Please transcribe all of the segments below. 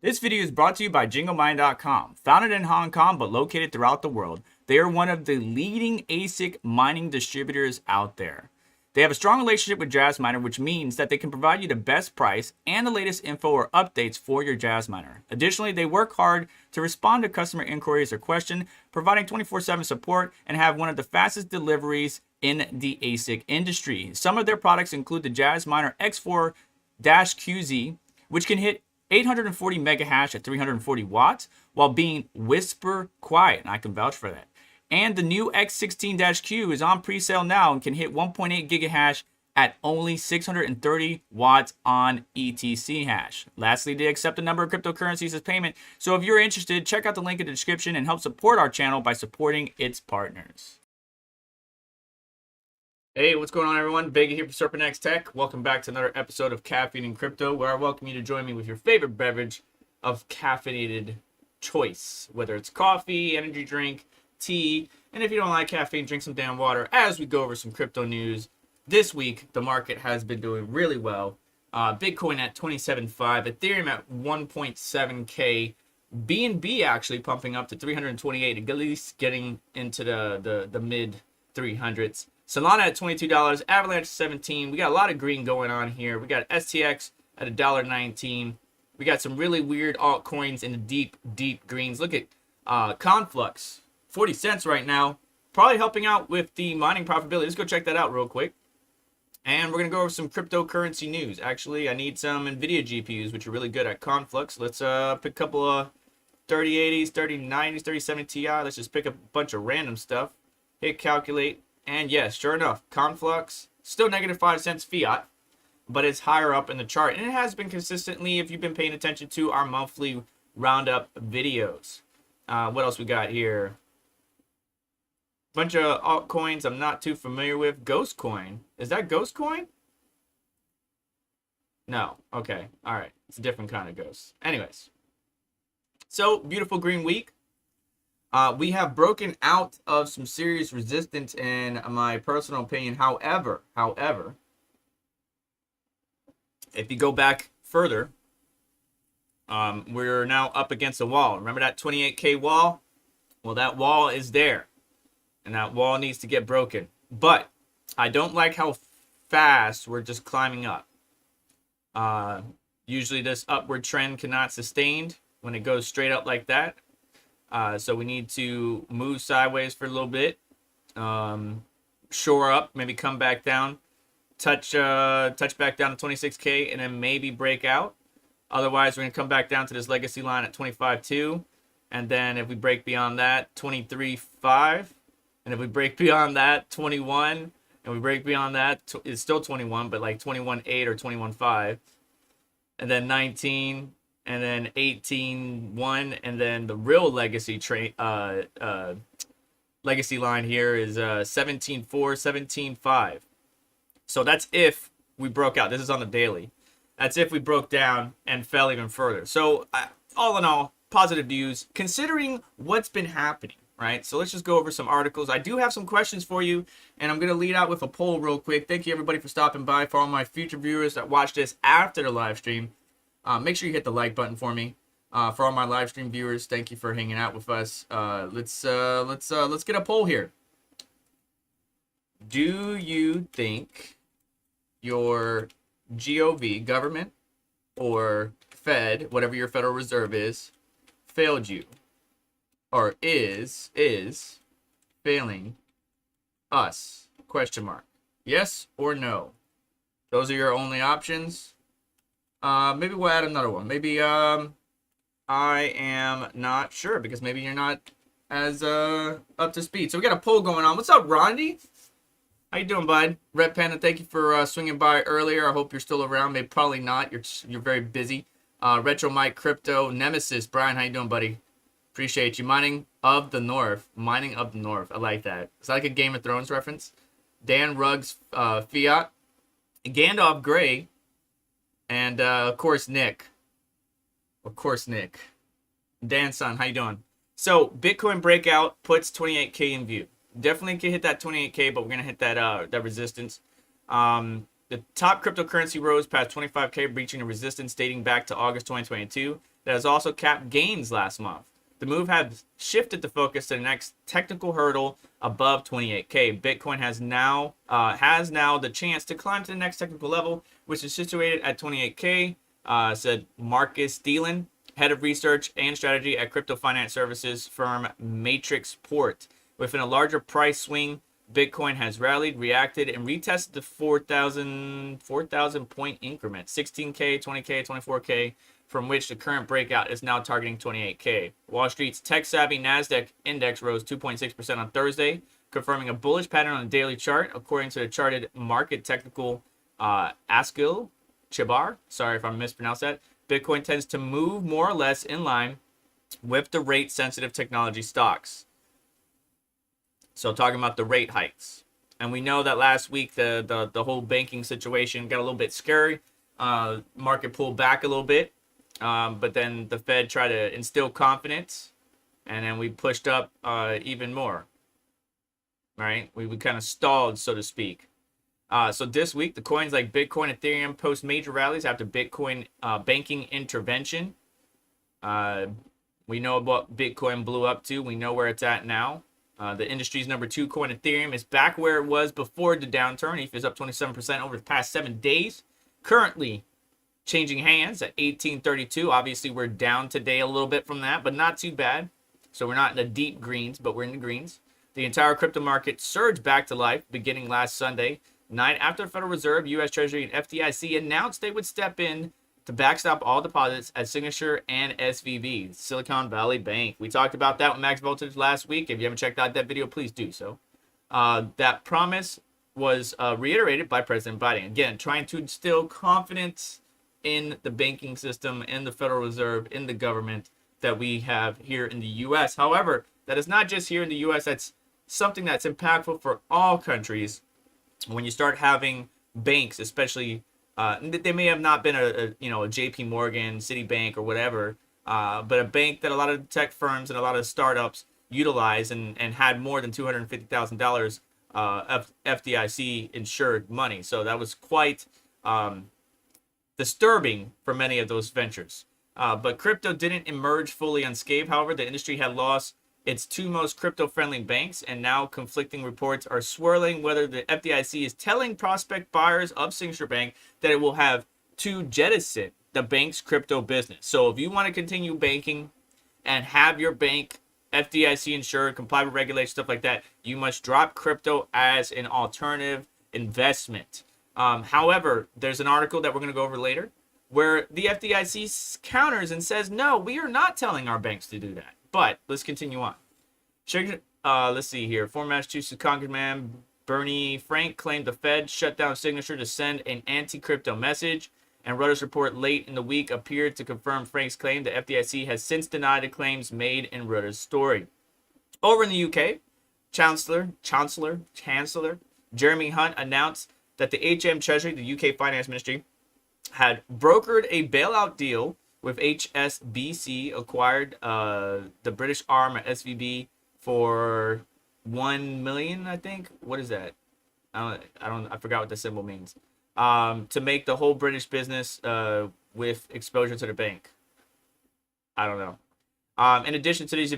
This video is brought to you by JingleMine.com. Founded in Hong Kong but located throughout the world, they are one of the leading ASIC mining distributors out there. They have a strong relationship with JazzMiner, which means that they can provide you the best price and the latest info or updates for your JazzMiner. Additionally, they work hard to respond to customer inquiries or questions, providing 24/7 support and have one of the fastest deliveries in the ASIC industry. Some of their products include the JazzMiner X4-QZ, which can hit 840 mega hash at 340 watts while being whisper quiet, and I can vouch for that. And the new X16-Q is on pre-sale now and can hit 1.8 gigahash at only 630 watts on ETC hash. Lastly, they accept a number of cryptocurrencies as payment, so if you're interested, check out the link in the description and help support our channel by supporting its partners. Hey, what's going on, everyone? Vega here for SerpentX Tech. Welcome back to another episode of Caffeine Crypto, where I welcome you to join me with your favorite beverage of caffeinated choice, whether it's coffee, energy drink, tea, and if you don't like caffeine, drink some damn water as we go over some crypto news. This week, the market has been doing really well. Bitcoin at 27.5, Ethereum at 1.7K, BNB actually pumping up to 328, at least getting into the mid 300s. Solana at $22, Avalanche 17. We got a lot of green going on here. We got STX at $1.19. We got some really weird altcoins in the deep greens. Look at Conflux, 40 cents right now. Probably helping out with the mining profitability. Let's go check that out real quick. And we're going to go over some cryptocurrency news. Actually, I need some NVIDIA GPUs, which are really good at Conflux. Let's pick a couple of 3080s, 3090s, 3070 Ti. Let's just pick a bunch of random stuff. Hit calculate. And yes, sure enough, Conflux, still negative 5 cents fiat, but it's higher up in the chart. And it has been consistently, if you've been paying attention to our monthly roundup videos. What else we got here? Bunch of altcoins I'm not too familiar with. Ghost Coin. Is that Ghost Coin? No. Okay. All right. It's a different kind of ghost. Anyways. So, beautiful green week. We have broken out of some serious resistance in my personal opinion. However, if you go back further, we're now up against a wall. Remember that 28K wall? Well, that wall is there, and that wall needs to get broken. But I don't like how fast we're just climbing up. Usually this upward trend cannot sustain when it goes straight up like that. So we need to move sideways for a little bit, shore up, maybe come back down, touch back down to 26K, and then maybe break out. Otherwise, we're going to come back down to this legacy line at 25.2, and then if we break beyond that, 23.5, and if we break beyond that, 21, and we break beyond that, it's still 21, but like 21.8 or 21.5, and then 19. And then 18.1, and then the real legacy legacy line here is 17.4, 17.5. So that's if we broke out. This is on the daily. That's if we broke down and fell even further. So all in all, positive views considering what's been happening, right? So let's just go over some articles. I do have some questions for you, and I'm going to lead out with a poll real quick. Thank you, everybody, for stopping by. For all my future viewers that watch this after the live stream, make sure you hit the like button for me. For all my live stream viewers, thank you for hanging out with us. Let's get a poll here. Do you think your GOV, government, or Fed, whatever your Federal Reserve is, failed you, or is failing us? Question mark. Yes or no? Those are your only options. Maybe we'll add another one. Maybe I am not sure, because maybe you're not as up to speed. So we got a poll going on. What's up, Rondi? How you doing, bud? Red Panda, thank you for swinging by earlier. I hope you're still around. Maybe probably not. You're very busy. Retro Mike Crypto Nemesis, Brian, how you doing, buddy? Appreciate you. Mining of the North. Mining of the North. I like that. Is that like a Game of Thrones reference? Dan Ruggs, Fiat, Gandalf Gray. And, of course, Nick. Dan Son, how you doing? So, Bitcoin breakout puts 28K in view. Definitely can hit that 28K, but we're going to hit that resistance. The top cryptocurrency rose past 25K, reaching a resistance dating back to August 2022. that has also capped gains last month. The move has shifted the focus to the next technical hurdle above 28K. Bitcoin has now the chance to climb to the next technical level, which is situated at 28K, said Marcus Thielen, head of research and strategy at crypto finance services firm Matrix Port. Within a larger price swing, Bitcoin has rallied, reacted, and retested the 4,000 point increment, 16K, 20K, 24K, from which the current breakout is now targeting 28K. Wall Street's tech-savvy NASDAQ index rose 2.6% on Thursday, confirming a bullish pattern on the daily chart, according to the charted market technical Askil Chibar. Sorry if I mispronounced that. Bitcoin tends to move more or less in line with the rate-sensitive technology stocks. So talking about the rate hikes. And we know that last week the whole banking situation got a little bit scary. Market pulled back a little bit. But then the Fed tried to instill confidence, and then we pushed up even more. Right? We kind of stalled, so to speak. So this week, the coins like Bitcoin, Ethereum post major rallies after Bitcoin banking intervention. We know what Bitcoin blew up to. We know where it's at now. The industry's number 2 coin, Ethereum, is back where it was before the downturn. ETH is up 27% over the past 7 days. Currently changing hands at 1832. Obviously, we're down today a little bit from that, but not too bad. So we're not in the deep greens, but we're in the greens. The entire crypto market surged back to life beginning last Sunday night after the Federal Reserve, U.S. Treasury, and FDIC announced they would step in to backstop all deposits at Signature and SVB, Silicon Valley Bank. We talked about that with Max Voltage last week. If you haven't checked out that video, please do so. That promise was reiterated by President Biden. Again, trying to instill confidence in the banking system, in the Federal Reserve, in the government that we have here in the U.S. However, that is not just here in the U.S. That's something that's impactful for all countries. When you start having banks, especially, they may have not been a JP Morgan, Citibank, or whatever, but a bank that a lot of tech firms and a lot of startups utilize and had more than $250,000 FDIC insured money. So that was quite disturbing for many of those ventures. But crypto didn't emerge fully unscathed. However, the industry had lost its 2 most crypto-friendly banks, and now conflicting reports are swirling whether the FDIC is telling prospect buyers of Signature Bank that it will have to jettison the bank's crypto business. So if you want to continue banking and have your bank FDIC insured, comply with regulations, stuff like that, you must drop crypto as an alternative investment. However, there's an article that we're going to go over later where the FDIC counters and says, no, we are not telling our banks to do that. But let's continue on. Let's see here. Former Massachusetts Congressman Bernie Frank claimed the Fed shut down Signature to send an anti-crypto message. And Reuters report late in the week appeared to confirm Frank's claim. The FDIC has since denied the claims made in Reuters' story. Over in the UK, Chancellor Jeremy Hunt announced that the HM Treasury, the UK Finance Ministry, had brokered a bailout deal with HSBC, acquired the British arm at SVB for 1 million, I think. What is that? I forgot what the symbol means. To make the whole British business with exposure to the bank. I don't know. In addition to these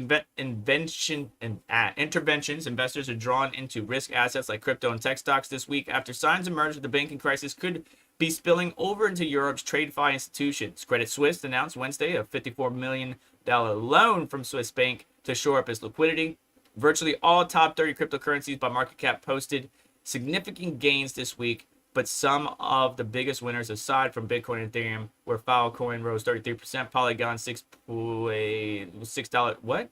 interventions, investors are drawn into risk assets like crypto and tech stocks this week after signs emerged that the banking crisis could be spilling over into Europe's TradeFi institutions. Credit Suisse announced Wednesday a $54 million loan from Swiss Bank to shore up its liquidity. Virtually all top 30 cryptocurrencies by market cap posted significant gains this week, but some of the biggest winners aside from Bitcoin and Ethereum were Filecoin rose 33%, Polygon $6, what?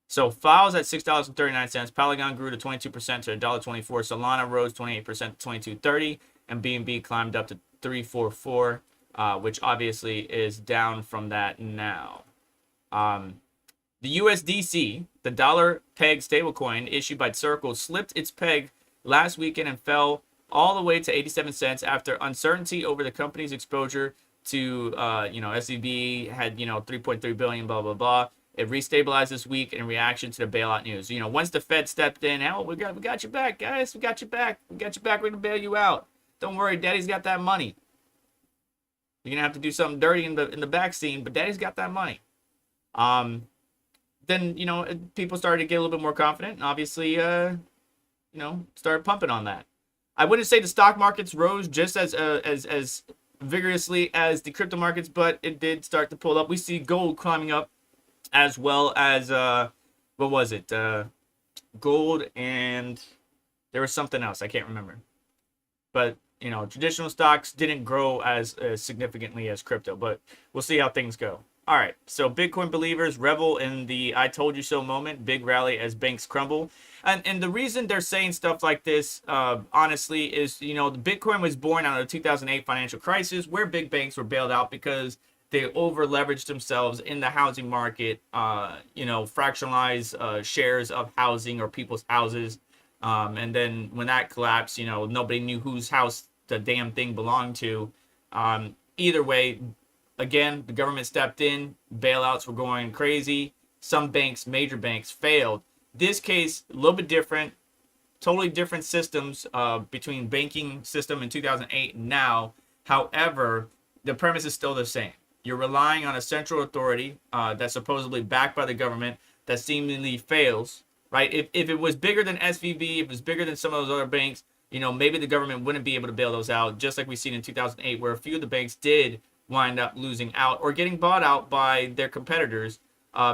So File's at $6.39, Polygon grew to 22% to $1.24, Solana rose 28% to $22.30, and BNB climbed up to 344, which obviously is down from that now. The USDC, the dollar peg stablecoin issued by Circle, slipped its peg last weekend and fell all the way to 87 cents after uncertainty over the company's exposure to, SVB had, 3.3 billion, blah, blah, blah. It restabilized this week in reaction to the bailout news. Once the Fed stepped in, we got you back, guys. We got you back. We're going to bail you out. Don't worry, Daddy's got that money. You're gonna have to do something dirty in the back scene, but Daddy's got that money. Then people started to get a little bit more confident, and obviously started pumping on that. I wouldn't say the stock markets rose just as vigorously as the crypto markets, but it did start to pull up. We see gold climbing up, as well as what was it? Gold, and there was something else I can't remember. But traditional stocks didn't grow as significantly as crypto, but we'll see how things go. All right, so Bitcoin believers revel in the "I told you so" moment. Big rally as banks crumble, and the reason they're saying stuff like this, honestly, is the Bitcoin was born out of the 2008 financial crisis, where big banks were bailed out because they over leveraged themselves in the housing market. Fractionalized shares of housing or people's houses, and then when that collapsed, nobody knew whose house the damn thing belonged to. Either way. Again, the government stepped in. Bailouts were going crazy. Some banks, major banks, failed. This case, a little bit different. Totally different systems between banking system in 2008 and now. However, the premise is still the same. You're relying on a central authority that's supposedly backed by the government that seemingly fails, right? If it was bigger than SVB, if it was bigger than some of those other banks, maybe the government wouldn't be able to bail those out, just like we've seen in 2008, where a few of the banks did wind up losing out or getting bought out by their competitors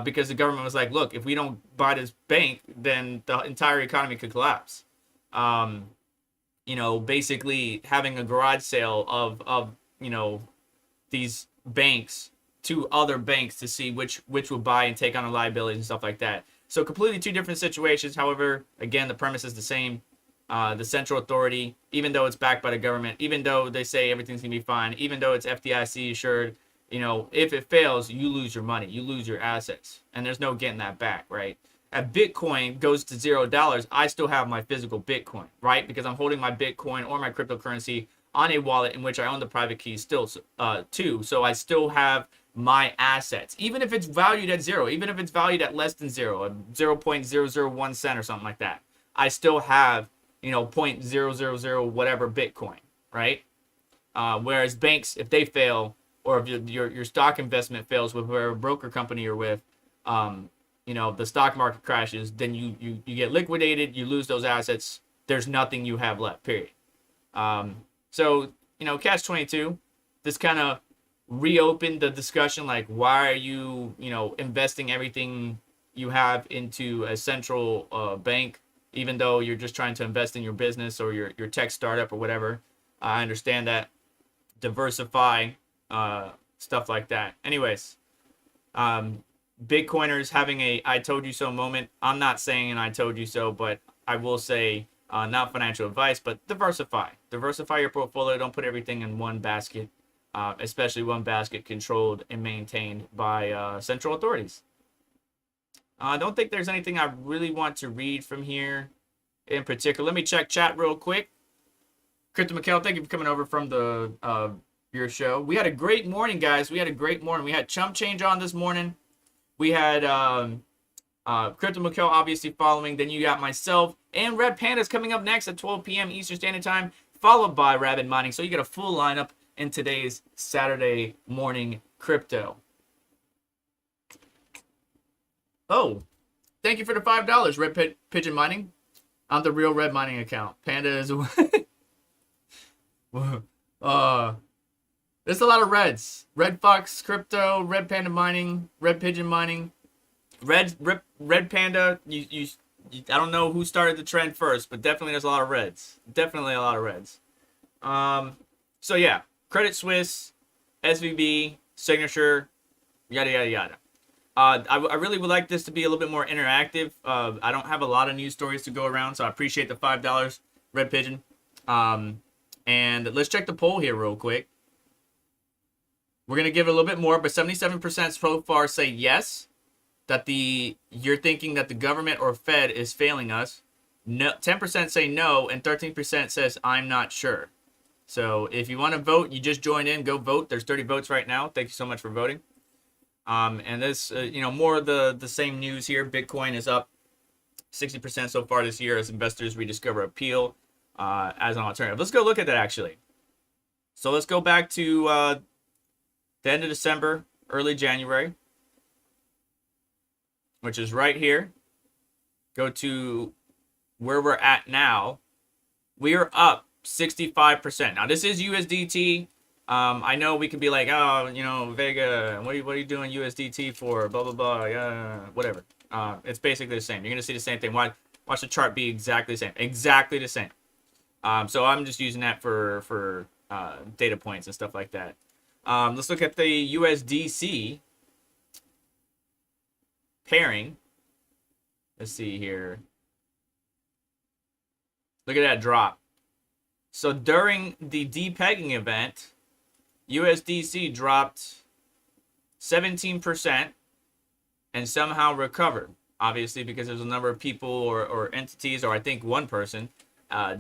because the government was like, look, if we don't buy this bank, then the entire economy could collapse. Basically having a garage sale of these banks to other banks to see which will buy and take on the liabilities and stuff like that. So completely two different situations. However, again, the premise is the same. The central authority, even though it's backed by the government, even though they say everything's going to be fine, even though it's FDIC assured, if it fails, you lose your money, you lose your assets, and there's no getting that back, right? If Bitcoin goes to $0, I still have my physical Bitcoin, right? Because I'm holding my Bitcoin or my cryptocurrency on a wallet in which I own the private keys still, too. So I still have my assets, even if it's valued at zero, even if it's valued at less than zero, 0.001 cent or something like that. I still have 0.000 whatever Bitcoin, right? Whereas banks, if they fail, or if your stock investment fails with whatever broker company you're with, the stock market crashes, then you get liquidated, you lose those assets, there's nothing you have left, period. So catch 22, this kind of reopened the discussion, like, why are you investing everything you have into a central bank, even though you're just trying to invest in your business or your tech startup or whatever. I understand that. Diversify, stuff like that. Anyways, Bitcoiners having a "I told you so" moment. I'm not saying an "I told you so," but I will say, not financial advice, but diversify. Diversify your portfolio. Don't put everything in one basket, especially one basket controlled and maintained by central authorities. I don't think there's anything I really want to read from here in particular. Let me check chat real quick. Crypto Mikkel, thank you for coming over from the your show. We had a great morning, guys. We had a great morning. We had Chump Change on this morning. We had Crypto Mikkel obviously following. Then you got myself and Red Pandas coming up next at 12 p.m. Eastern Standard Time, followed by Rabid Mining. So you get a full lineup in today's Saturday morning crypto. Oh, thank you for the $5, Red Pigeon Mining. On the real Red Mining account. Panda is away. There's a lot of reds. Red Fox Crypto, Red Panda Mining, Red Pigeon Mining, Red Panda. I don't know who started the trend first, but definitely there's a lot of reds. Definitely a lot of reds. So yeah, Credit Suisse, SVB, Signature, yada yada yada. I really would like this to be a little bit more interactive. I don't have a lot of news stories to go around, so I appreciate the $5, Red Pigeon. And let's check the poll here real quick. We're going to give it a little bit more, but 77% so far say yes, that you're thinking that the government or Fed is failing us. No, 10% say no, and 13% says I'm not sure. So if you want to vote, you just join in, go vote. There's 30 votes right now. Thank you so much for voting. And this, more of the same news here. Bitcoin is up 60% so far this year as investors rediscover appeal as an alternative. Let's go look at that, actually. So let's go back to the end of December, early January, which is right here. Go to where we're at now. We are up 65%. Now, this is USDT. I know we could be like, oh, you know, Vega, what are you doing USDT for? Blah, blah, blah. Yeah, whatever. It's basically the same. You're going to see the same thing. Watch the chart be exactly the same. Exactly the same. So I'm just using that for data points and stuff like that. Let's look at the USDC pairing. Let's see here. Look at that drop. So during the depegging event, USDC dropped 17% and somehow recovered. Obviously, because there's a number of people or entities, or I think one person,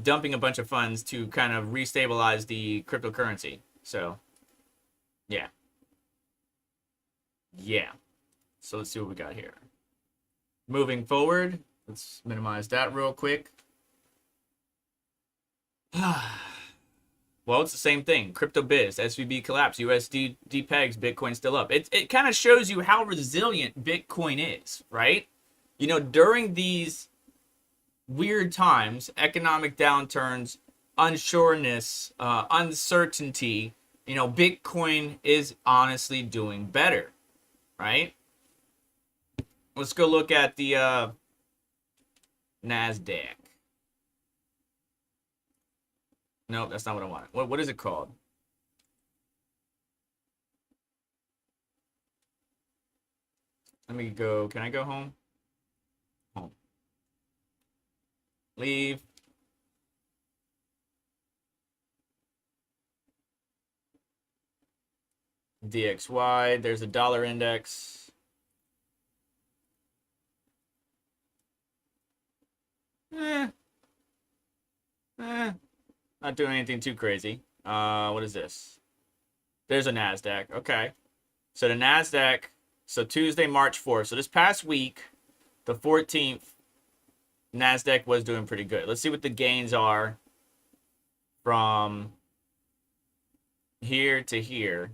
dumping a bunch of funds to kind of restabilize the cryptocurrency. So, yeah. Yeah. So let's see what we got here. Moving forward, let's minimize that real quick. Well, it's the same thing. Crypto biz, SVB collapse, USD depegs, Bitcoin still up. It kind of shows you how resilient Bitcoin is, right? You know, during these weird times, economic downturns, unsureness, uncertainty, you know, Bitcoin is honestly doing better, right? Let's go look at the NASDAQ. No, that's not what I wanted. What is it called? Let me go. Can I go home? Home. Leave. DXY. There's a dollar index. Not doing anything too crazy. What is this? There's a NASDAQ. Okay. So the NASDAQ, so Tuesday, March 4th. So this past week, the 14th, NASDAQ was doing pretty good. Let's see what the gains are from here to here.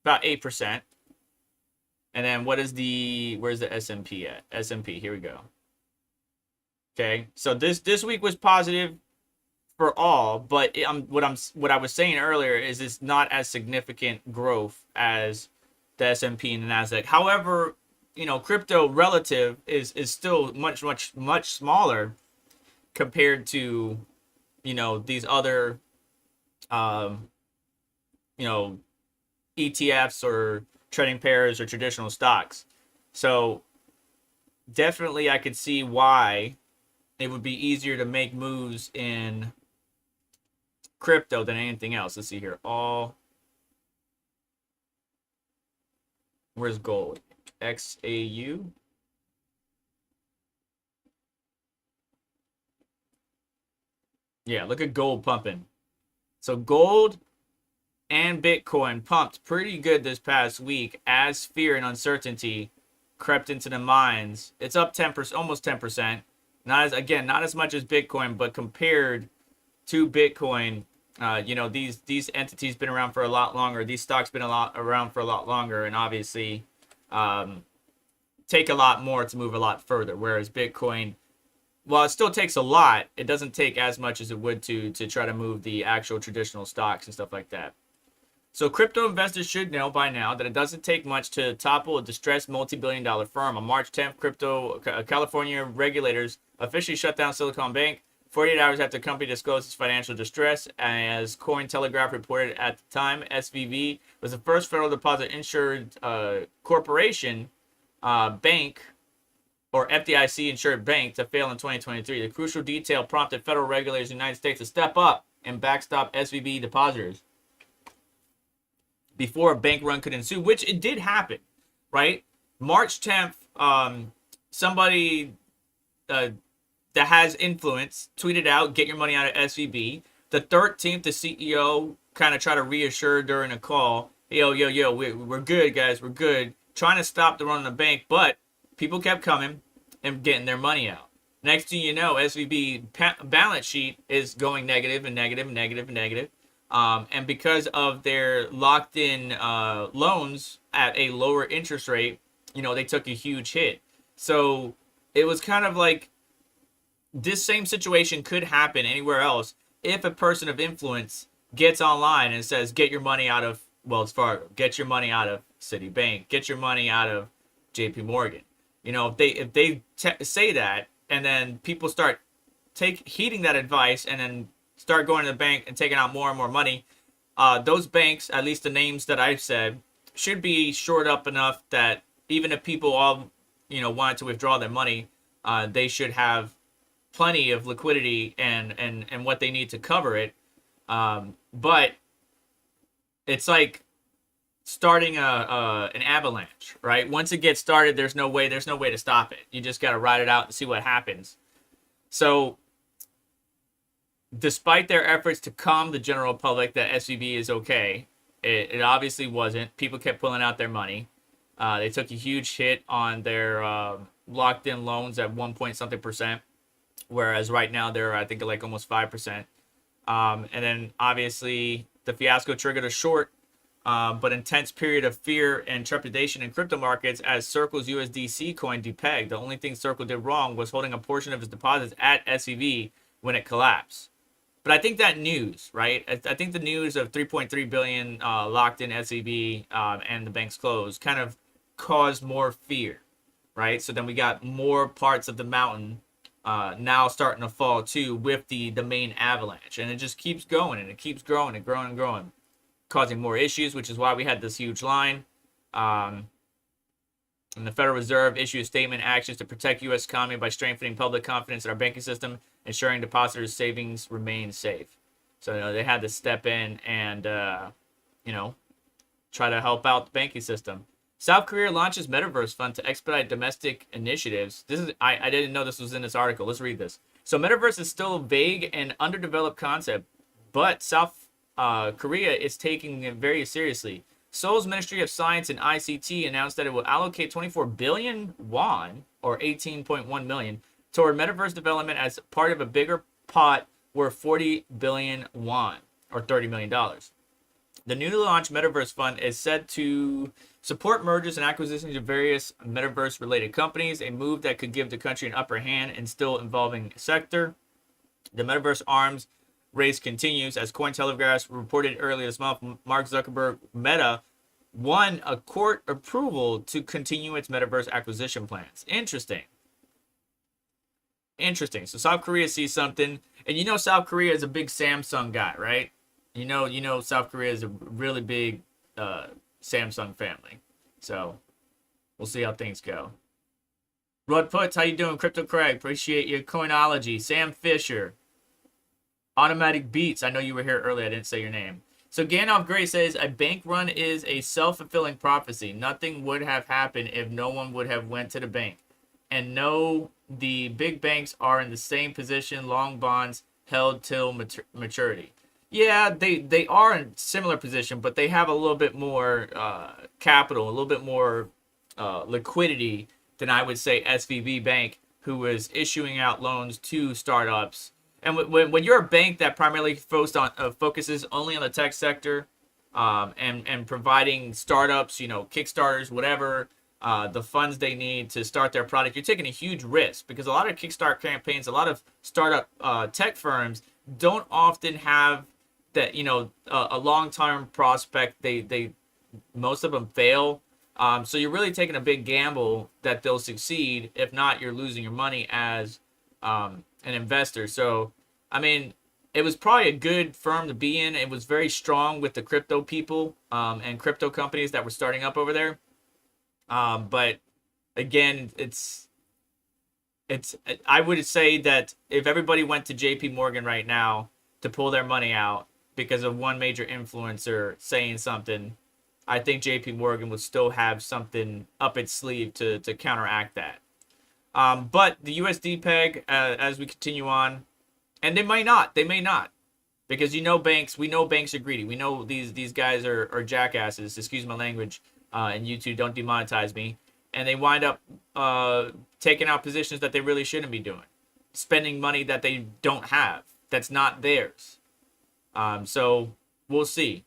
About 8%. And then where's the S&P at? S&P, here we go. Okay. So this week was positive for all, but what I was saying earlier is it's not as significant growth as the S&P and the Nasdaq. However, you know, crypto relative is still much smaller compared to, you know, these other you know, ETFs or trading pairs or traditional stocks. So definitely I could see why it would be easier to make moves in crypto than anything else. Let's see here. Where's gold? XAU. Yeah, look at gold pumping. So gold and Bitcoin pumped pretty good this past week as fear and uncertainty crept into the minds. It's up 10%, almost 10%. Not as much as Bitcoin, but compared to Bitcoin, you know, these entities been around for a lot longer. These stocks been around for a lot longer, and obviously take a lot more to move a lot further. Whereas Bitcoin, while it still takes a lot, it doesn't take as much as it would to try to move the actual traditional stocks and stuff like that. So crypto investors should know by now that it doesn't take much to topple a distressed multi-billion-dollar firm. On March 10th, California regulators officially shut down Silicon Bank 48 hours after the company disclosed its financial distress. As Cointelegraph reported at the time, SVB was the first federal deposit insured corporation bank or FDIC insured bank to fail in 2023. The crucial detail prompted federal regulators in the United States to step up and backstop SVB depositors before a bank run could ensue, which it did happen, right? March 10th, somebody that has influence tweeted out, get your money out of SVB. The 13th, the CEO kind of tried to reassure during a call, yo, we're good, guys, we're good. Trying to stop the run on the bank, but people kept coming and getting their money out. Next thing you know, SVB balance sheet is going negative and negative and negative and negative. And because of their locked-in loans at a lower interest rate, they took a huge hit. So it was kind of like this same situation could happen anywhere else if a person of influence gets online and says, get your money out of Wells Fargo, get your money out of Citibank, get your money out of JP Morgan. If they say that, and then people start heeding that advice and then start going to the bank and taking out more and more money, those banks, at least the names that I've said, should be shored up enough that even if people all wanted to withdraw their money, they should have plenty of liquidity and what they need to cover it. But it's like starting an avalanche, right? Once it gets started, there's no way to stop it. You just got to ride it out and see what happens. So despite their efforts to calm the general public that SVB is okay, it obviously wasn't. People kept pulling out their money. They took a huge hit on their locked-in loans at 1 point something percent, whereas right now they're, I think, like almost 5%. And then obviously the fiasco triggered a short but intense period of fear and trepidation in crypto markets as Circle's USDC coin depegged. The only thing Circle did wrong was holding a portion of his deposits at SVB when it collapsed. But I think that news, right? I think the news of 3.3 billion locked in SVB and the bank's closed kind of caused more fear, right? So then we got more parts of the mountain now starting to fall too with the main avalanche, and it just keeps going and it keeps growing and growing and growing, causing more issues, which is why we had this huge line. And the Federal Reserve issued a statement: actions to protect U.S. economy by strengthening public confidence in our banking system, ensuring depositors' savings remain safe. So they had to step in and try to help out the banking system. South Korea launches Metaverse Fund to expedite domestic initiatives. I didn't know this was in this article. Let's read this. So Metaverse is still a vague and underdeveloped concept, but South Korea is taking it very seriously. Seoul's Ministry of Science and ICT announced that it will allocate 24 billion won, or 18.1 million, toward metaverse development as part of a bigger pot worth 40 billion won, or $30 million. The newly launched Metaverse Fund is said to support mergers and acquisitions of various metaverse-related companies, a move that could give the country an upper hand in still evolving sector. The Metaverse arms race continues as Cointelegraph reported earlier this month. Mark Zuckerberg, Meta, won a court approval to continue its metaverse acquisition plans. Interesting. So South Korea sees something, and South Korea is a big Samsung guy, right? South Korea is a really big Samsung family. So we'll see how things go. Rod Puts, how you doing? Crypto Craig, appreciate your coinology. Sam Fisher, Automatic Beats, I know you were here earlier, I didn't say your name. So Gandalf Gray says, a bank run is a self-fulfilling prophecy. Nothing would have happened if no one would have went to the bank. And no, the big banks are in the same position, long bonds held till maturity. Yeah, they are in a similar position, but they have a little bit more capital, a little bit more liquidity than I would say SVB Bank, who is issuing out loans to startups. And when you're a bank that primarily focuses only on the tech sector and providing startups, Kickstarters, whatever, the funds they need to start their product, you're taking a huge risk because a lot of Kickstarter campaigns, a lot of startup tech firms don't often have that, a long-term prospect. They most of them fail. So you're really taking a big gamble that they'll succeed. If not, you're losing your money as an investor. So, I mean, it was probably a good firm to be in. It was very strong with the crypto people and crypto companies that were starting up over there. But again, I would say that if everybody went to JP Morgan right now to pull their money out because of one major influencer saying something, I think JP Morgan would still have something up its sleeve to counteract that. But the USD peg, as we continue on, and they may not, because banks, we know banks are greedy. We know these guys are jackasses, excuse my language, and YouTube, don't demonetize me. And they wind up taking out positions that they really shouldn't be doing, spending money that they don't have, that's not theirs. So we'll see.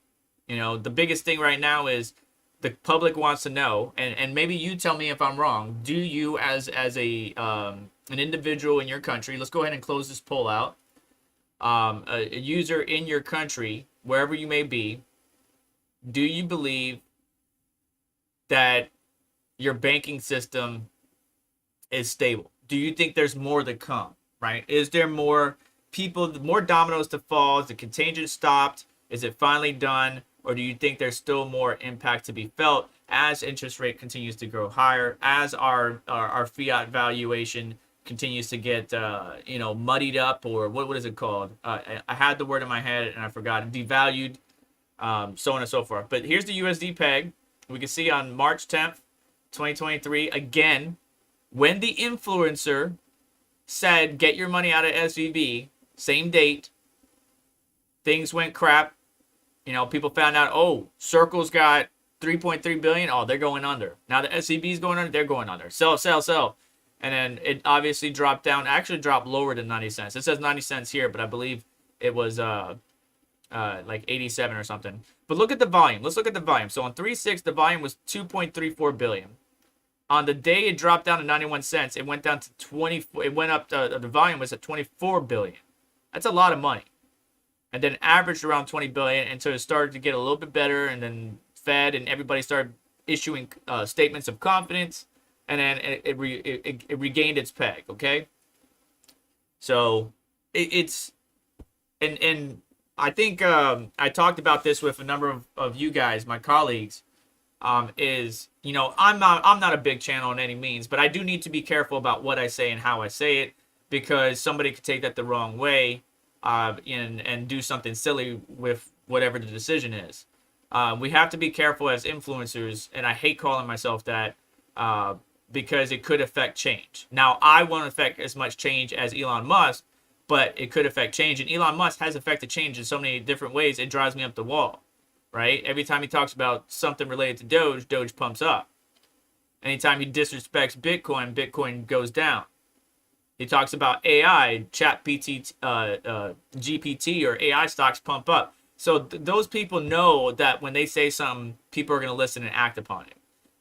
The biggest thing right now is the public wants to know, and maybe you tell me if I'm wrong. Do you, as a an individual in your country, let's go ahead and close this poll out. A user in your country, wherever you may be, do you believe that your banking system is stable? Do you think there's more to come, right? Is there more dominoes to fall? Is the contagion stopped? Is it finally done? Or do you think there's still more impact to be felt as interest rate continues to grow higher, as our fiat valuation continues to get muddied up, or what is it called? I had the word in my head and I forgot. Devalued, so on and so forth. But here's the USD peg. We can see on March 10th, 2023, again, when the influencer said, get your money out of SVB, same date, things went crap. People found out, oh, Circle's got 3.3 billion. Oh, they're going under. Now the SVB's going under, they're going under. Sell, sell, sell. And then it obviously dropped down, actually dropped lower than 90 cents. It says 90 cents here, but I believe it was like 87 or something. But look at the volume. Let's look at the volume. So on 3/6, the volume was 2.34 billion. On the day it dropped down to 91 cents, it went down to 24. It went up to, the volume was at 24 billion. That's a lot of money. And then averaged around 20 billion until it started to get a little bit better, and then Fed and everybody started issuing statements of confidence, and then it regained its peg. Okay, so it's and I think I talked about this with a number of you guys, my colleagues. I'm not a big channel in any means, but I do need to be careful about what I say and how I say it, because somebody could take that the wrong way. And do something silly with whatever the decision is. We have to be careful as influencers, and I hate calling myself that because it could affect change. Now, I won't affect as much change as Elon Musk, but it could affect change. And Elon Musk has affected change in so many different ways, it drives me up the wall, right? Every time he talks about something related to Doge pumps up. Anytime he disrespects Bitcoin goes down. He talks about AI, GPT or AI stocks pump up. So those people know that when they say something, people are going to listen and act upon it.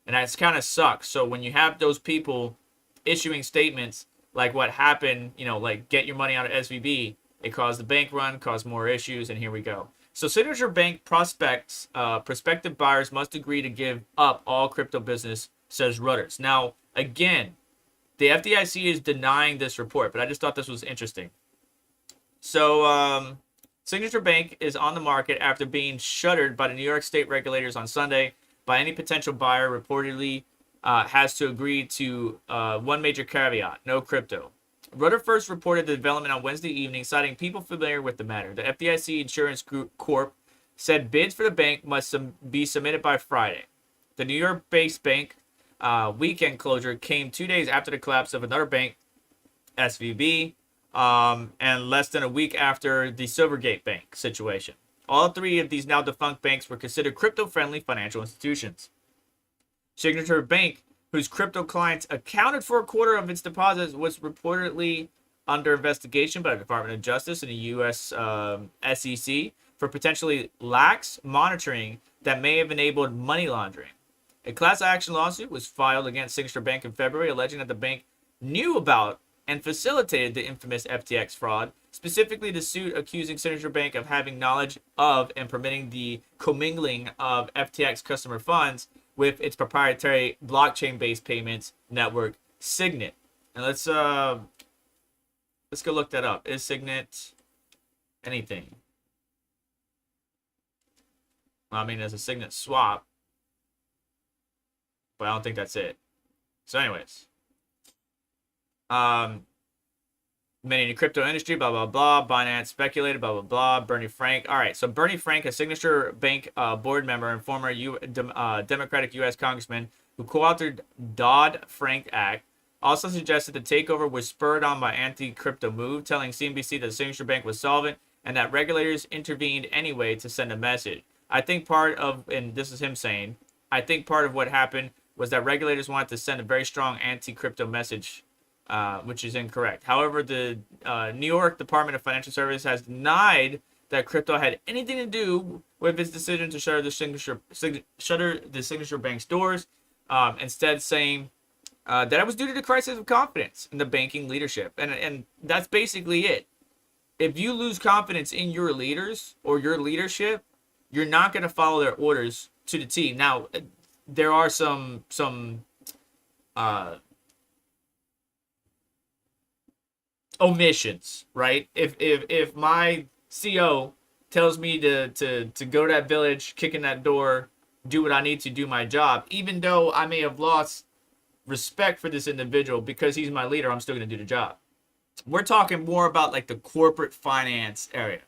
And that's kind of sucks. So when you have those people issuing statements like what happened, like get your money out of SVB, it caused the bank run, caused more issues, and here we go. So Signature Bank prospective buyers must agree to give up all crypto business, says Reuters. Now, again, the FDIC is denying this report, but I just thought this was interesting. So, Signature Bank is on the market after being shuttered by the New York State regulators on Sunday. By any potential buyer, reportedly has to agree to one major caveat: no crypto. Reuters first reported the development on Wednesday evening, citing people familiar with the matter. The FDIC Insurance Group Corp said bids for the bank must be submitted by Friday. The New York-based bank weekend closure came 2 days after the collapse of another bank, SVB, and less than a week after the Silvergate Bank situation. All three of these now defunct banks were considered crypto-friendly financial institutions. Signature Bank, whose crypto clients accounted for a quarter of its deposits, was reportedly under investigation by the Department of Justice and the U.S. SEC for potentially lax monitoring that may have enabled money laundering. A class action lawsuit was filed against Signature Bank in February, alleging that the bank knew about and facilitated the infamous FTX fraud. Specifically, the suit accusing Signature Bank of having knowledge of and permitting the commingling of FTX customer funds with its proprietary blockchain-based payments network, Signet. And let's go look that up. Is Signet anything? Well, I mean, there's a Signet swap, but I don't think that's it. So anyways, many in the crypto industry, blah, blah, blah. Binance speculated, blah, blah, blah. Bernie Frank. All right, so Bernie Frank, a Signature Bank board member and former Democratic U.S. congressman who co-authored Dodd-Frank Act, also suggested the takeover was spurred on by anti-crypto move, telling CNBC that the Signature Bank was solvent and that regulators intervened anyway to send a message. I think part of, and this is him saying, I think part of what happened was that regulators wanted to send a very strong anti-crypto message, which is incorrect. However, the New York Department of Financial Services has denied that crypto had anything to do with his decision to shutter the signature bank's doors. Instead, saying that it was due to the crisis of confidence in the banking leadership, and that's basically it. If you lose confidence in your leaders or your leadership, you're not going to follow their orders to the T. Now, there are some omissions, right? If my CO tells me to go to that village, kick in that door, do what I need to do my job, even though I may have lost respect for this individual because he's my leader, I'm still going to do the job. We're talking more about like the corporate finance area.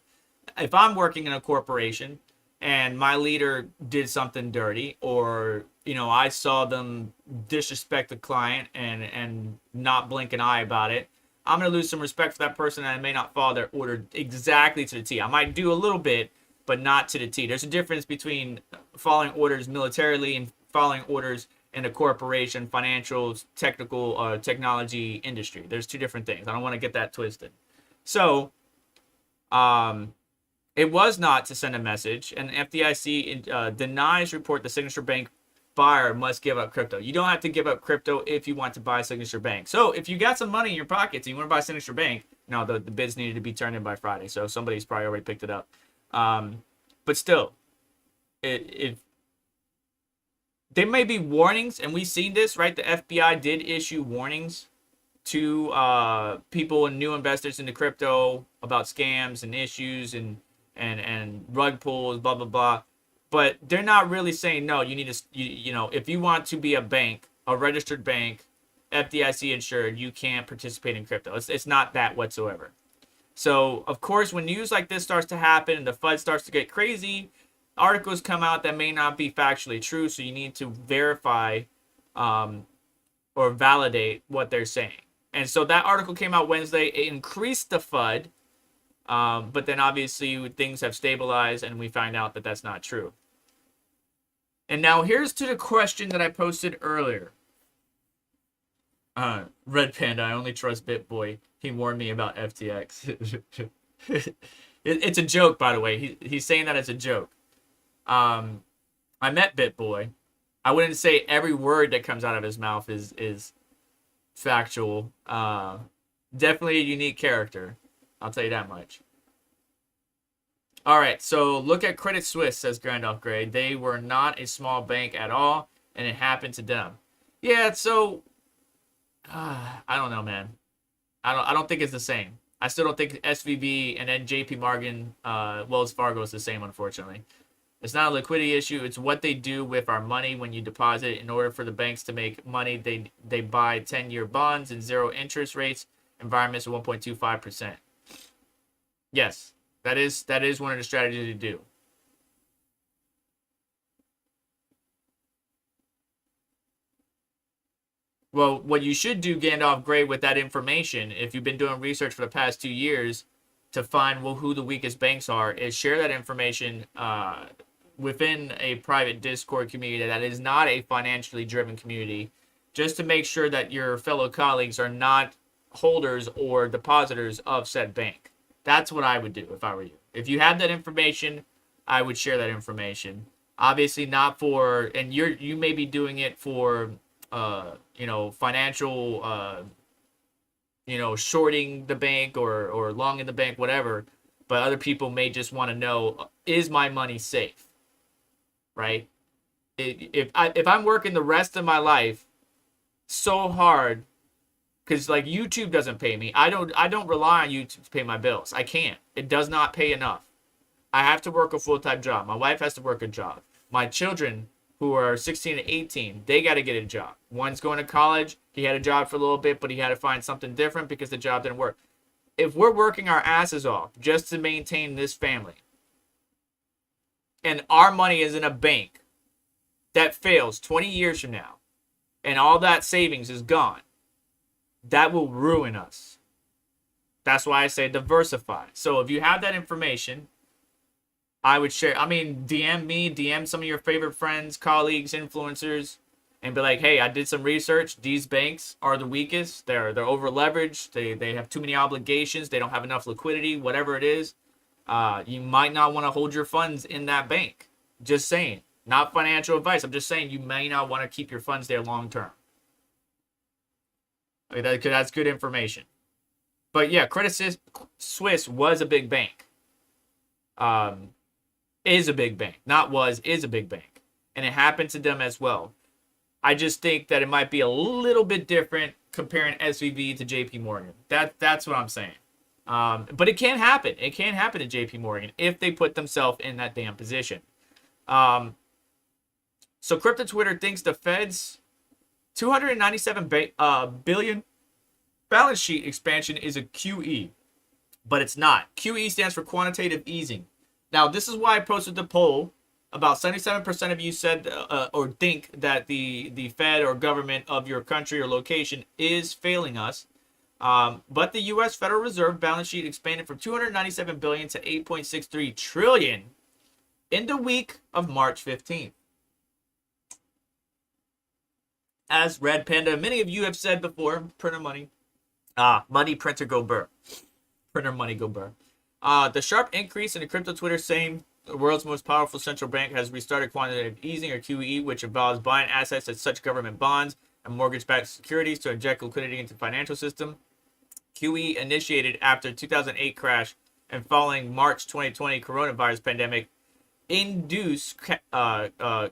If I'm working in a corporation and my leader did something dirty, or I saw them disrespect the client and not blink an eye about it, I'm going to lose some respect for that person, and I may not follow their order exactly to the T. I might do a little bit, but not to the T. There's a difference between following orders militarily and following orders in a corporation, financial, technical, technology industry. There's two different things. I don't want to get that twisted. So, it was not to send a message, and FDIC denies report the signature bank buyer must give up crypto. You don't have to give up crypto if you want to buy Signature Bank. So if you got some money in your pockets and you want to buy Signature Bank, no, the bids needed to be turned in by Friday, so somebody's probably already picked it up. But still, if there may be warnings, and we've seen this, right? The FBI did issue warnings to people and new investors into crypto about scams and issues and rug pulls, blah blah blah. But they're not really saying, no, you need to, if you want to be a bank, a registered bank, FDIC insured, you can't participate in crypto. It's not that whatsoever. So, of course, when news like this starts to happen and the FUD starts to get crazy, articles come out that may not be factually true. So you need to verify or validate what they're saying. And so that article came out Wednesday. It increased the FUD. But then obviously things have stabilized and we find out that that's not true. And now here's to the question that I posted earlier. Red Panda, I only trust BitBoy. He warned me about FTX. It's a joke, by the way. He's saying that as a joke. I met BitBoy. I wouldn't say every word that comes out of his mouth is factual. Definitely a unique character. I'll tell you that much. All right, so look at Credit Suisse, says Gandalf Gray. They were not a small bank at all, and it happened to them. Yeah, so I don't know, man. I don't think it's the same. I still don't think SVB and then JP Morgan, Wells Fargo is the same, unfortunately. It's not a liquidity issue. It's what they do with our money when you deposit it. In order for the banks to make money, they buy 10-year bonds and zero interest rates, environments of 1.25%. Yes, that is one of the strategies to do. Well, what you should do, Gandalf Gray, with that information, if you've been doing research for the past 2 years to find who the weakest banks are, is share that information within a private Discord community that is not a financially driven community, just to make sure that your fellow colleagues are not holders or depositors of said bank. That's what I would do if I were you. If you have that information, I would share that information. Obviously not for, and you may be doing it for, financial, shorting the bank or long in the bank, whatever. But other people may just want to know, is my money safe? Right? If I'm working the rest of my life so hard, because like YouTube doesn't pay me, I don't rely on YouTube to pay my bills. I can't. It does not pay enough. I have to work a full-time job. My wife has to work a job. My children, who are 16 and 18, they got to get a job. One's going to college. He had a job for a little bit, but he had to find something different because the job didn't work. If we're working our asses off just to maintain this family, and our money is in a bank that fails 20 years from now, and all that savings is gone, that will ruin us. That's why I say diversify. So if you have that information, I would share. I mean, DM me, DM some of your favorite friends, colleagues, influencers, and be like, hey, I did some research. These banks are the weakest. They're over leveraged. They have too many obligations. They don't have enough liquidity, whatever it is. You might not want to hold your funds in that bank. Just saying. Not financial advice. I'm just saying you may not want to keep your funds there long term. I mean, that's good information. But yeah, Credit Suisse was a big bank. Is a big bank. Not was, is a big bank. And it happened to them as well. I just think that it might be a little bit different comparing SVB to JP Morgan. That's what I'm saying. But it can happen. It can happen to JP Morgan if they put themselves in that damn position. So Crypto Twitter thinks the Fed's 297 billion balance sheet expansion is a QE, but it's not. QE stands for quantitative easing. Now, this is why I posted the poll. About 77% of you said or think that the Fed or government of your country or location is failing us. But the U.S. Federal Reserve balance sheet expanded from 297 billion to 8.63 trillion in the week of March 15th. As Red Panda, many of you have said before, printer money. Money printer go burr. Printer money go burr. The sharp increase in the crypto Twitter saying the world's most powerful central bank has restarted quantitative easing, or QE, which involves buying assets as such government bonds and mortgage-backed securities to inject liquidity into the financial system. QE initiated after 2008 crash and following March 2020 coronavirus pandemic induced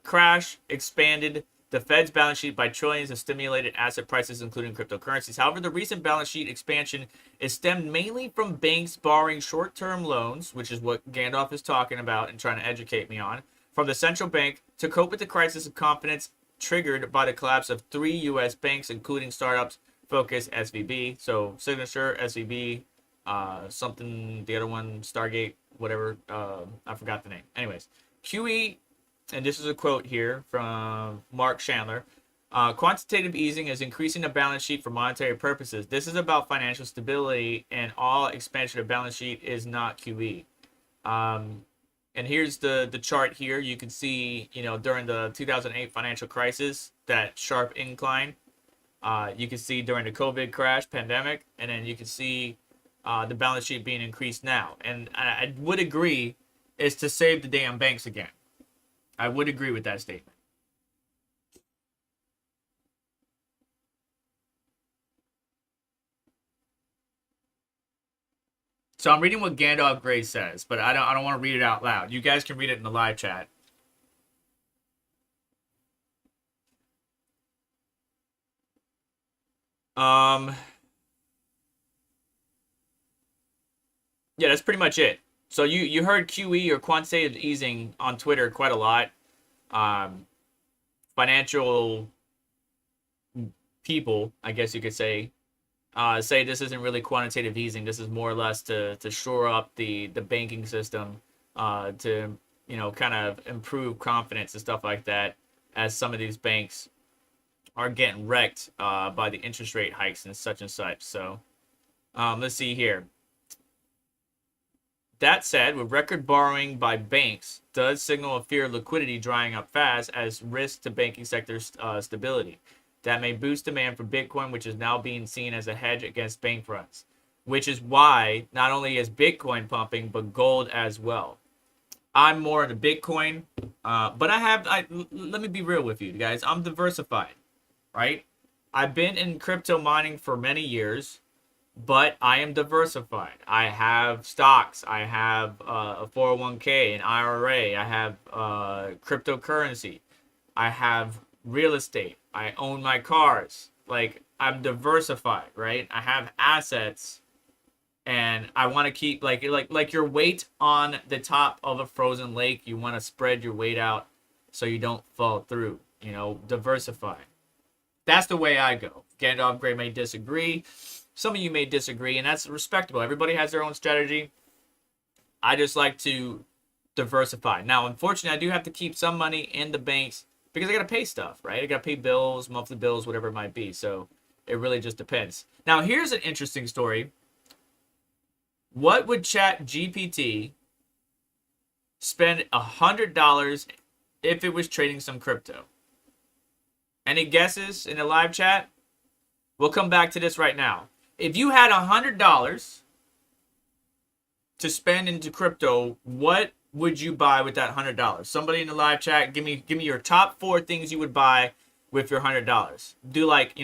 crash expanded the Fed's balance sheet by trillions of stimulated asset prices, including cryptocurrencies. However, the recent balance sheet expansion is stemmed mainly from banks borrowing short-term loans, which is what Gandalf is talking about and trying to educate me on, from the central bank to cope with the crisis of confidence triggered by the collapse of 3 U.S. banks, including startups Focus, SVB. So Signature, SVB, something, the other one, Stargate, whatever. I forgot the name. Anyways, QE. And this is a quote here from Mark Chandler. Quantitative easing is increasing the balance sheet for monetary purposes. This is about financial stability, and all expansion of balance sheet is not QE. And here's the chart here. You can see, during the 2008 financial crisis, that sharp incline. You can see during the COVID crash, pandemic, and then you can see the balance sheet being increased now. And I would agree, is to save the damn banks again. I would agree with that statement. So I'm reading what Gandalf Grey says, but I don't want to read it out loud. You guys can read it in the live chat. Yeah, that's pretty much it. So you heard QE or quantitative easing on Twitter quite a lot. Financial people, I guess you could say this isn't really quantitative easing. This is more or less to shore up the banking system, to kind of improve confidence and stuff like that, as some of these banks are getting wrecked by the interest rate hikes and such. So let's see here. That said, with record borrowing by banks does signal a fear of liquidity drying up fast as risk to banking sector stability. That may boost demand for Bitcoin, which is now being seen as a hedge against bank runs, which is why not only is Bitcoin pumping, but gold as well. I'm more into Bitcoin, but let me be real with you guys. I'm diversified, right? I've been in crypto mining for many years, but I am diversified. I have stocks. I have a 401k, an IRA. I have cryptocurrency. I have real estate. I own my cars. Like, I'm diversified, right? I have assets, and I want to keep like your weight on the top of a frozen lake. You want to spread your weight out so you don't fall through. Diversify. That's the way I go. Gandalf Grey may disagree. Some of you may disagree, and that's respectable. Everybody has their own strategy. I just like to diversify. Now, unfortunately, I do have to keep some money in the banks because I got to pay stuff, right? I got to pay bills, monthly bills, whatever it might be. So it really just depends. Now, here's an interesting story. What would ChatGPT spend $100 if it was trading some crypto? Any guesses in the live chat? We'll come back to this right now. If you had $100 to spend into crypto, what would you buy with that $100? Somebody in the live chat, give me your top 4 things you would buy with your $100. Do like,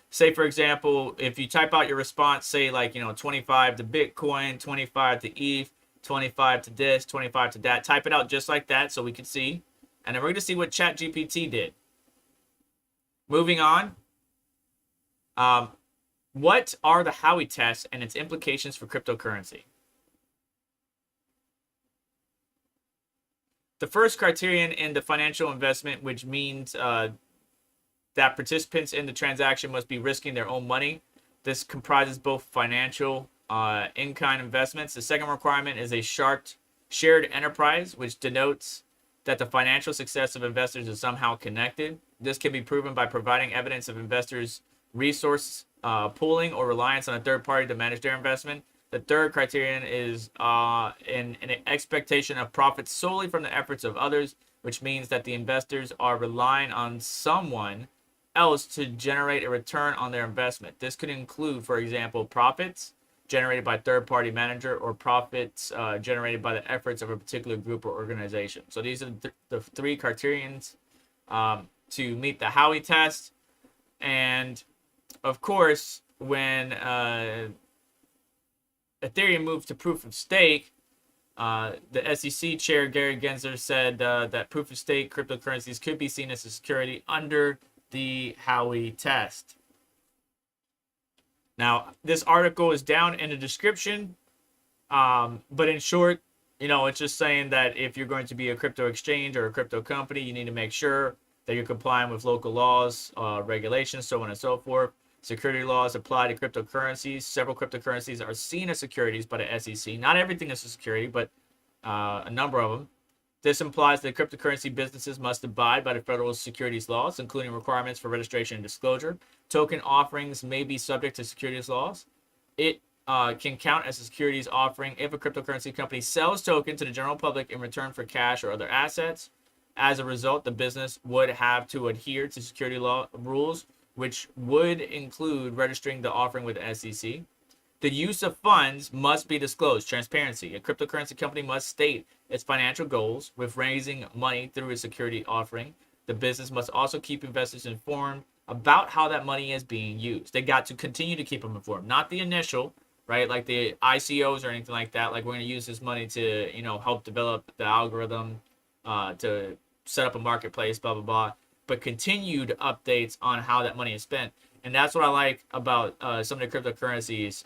say for example, if you type out your response, say like, 25 to Bitcoin, 25 to ETH, 25 to this, 25 to that. Type it out just like that so we can see. And then we're going to see what ChatGPT did. Moving on. What are the Howey tests and its implications for cryptocurrency? The first criterion in the financial investment, which means that participants in the transaction must be risking their own money. This comprises both financial in-kind investments. The second requirement is a shared enterprise, which denotes that the financial success of investors is somehow connected. This can be proven by providing evidence of investors' resource pooling or reliance on a third party to manage their investment. The third criterion is an expectation of profits solely from the efforts of others, which means that the investors are relying on someone else to generate a return on their investment. This could include, for example, profits generated by third-party manager or profits generated by the efforts of a particular group or organization. So these are the 3 criterions to meet the Howey test. And of course, when Ethereum moved to proof of stake, the SEC chair Gary Gensler said that proof of stake cryptocurrencies could be seen as a security under the Howey test. Now, this article is down in the description, but in short, it's just saying that if you're going to be a crypto exchange or a crypto company, you need to make sure that you're complying with local laws, regulations, so on and so forth. Security laws apply to cryptocurrencies. Several cryptocurrencies are seen as securities by the SEC. Not everything is a security, but a number of them. This implies that cryptocurrency businesses must abide by the federal securities laws, including requirements for registration and disclosure. Token offerings may be subject to securities laws. It can count as a securities offering if a cryptocurrency company sells token to the general public in return for cash or other assets. As a result, the business would have to adhere to security law rules, which would include registering the offering with the SEC. The use of funds must be disclosed. Transparency. A cryptocurrency company must state its financial goals with raising money through a security offering. The business must also keep investors informed about how that money is being used. They got to continue to keep them informed, not the initial, right? Like the ICOs or anything like that. Like we're going to use this money to, help develop the algorithm, to set up a marketplace, blah, blah, blah. But continued updates on how that money is spent. And that's what I like about some of the cryptocurrencies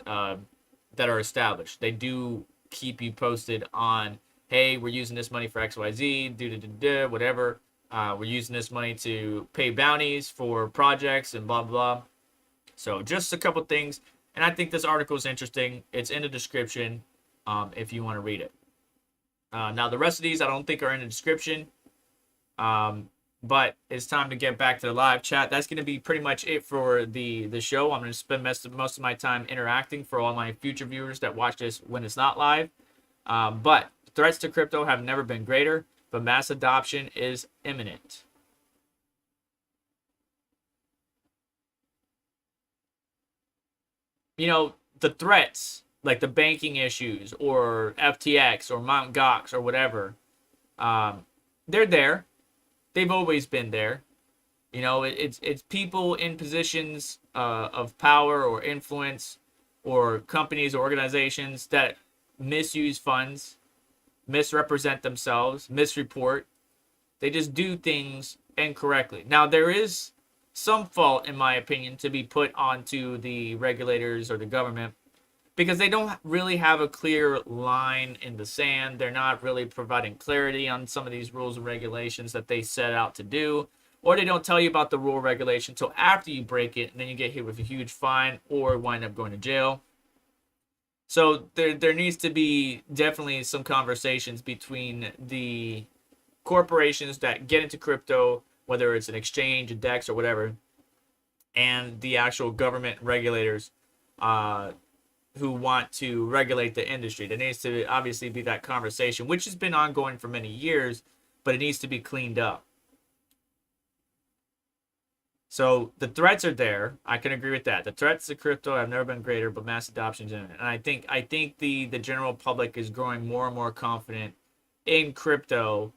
that are established. They do keep you posted on, hey, we're using this money for XYZ, whatever. We're using this money to pay bounties for projects and blah, blah, blah. So just a couple things. And I think this article is interesting. It's in the description if you want to read it. Now, the rest of these I don't think are in the description. But it's time to get back to the live chat. That's going to be pretty much it for the show. I'm going to spend most of my time interacting for all my future viewers that watch this when it's not live. But threats to crypto have never been greater, but mass adoption is imminent. The threats, like the banking issues or FTX or Mt. Gox or whatever, they're there. They've always been there. It's people in positions of power or influence or companies or organizations that misuse funds, misrepresent themselves, misreport. They just do things incorrectly. Now, there is some fault, in my opinion, to be put onto the regulators or the government because they don't really have a clear line in the sand. They're not really providing clarity on some of these rules and regulations that they set out to do, or they don't tell you about the rule regulation until after you break it, and then you get hit with a huge fine or wind up going to jail. So there needs to be definitely some conversations between the corporations that get into crypto, whether it's an exchange, a DEX, or whatever, and the actual government regulators who want to regulate the industry. There needs to obviously be that conversation, which has been ongoing for many years, but it needs to be cleaned up. So the threats are there. I can agree with that. The threats to crypto have never been greater, but mass adoption's in it. And I think the general public is growing more and more confident in crypto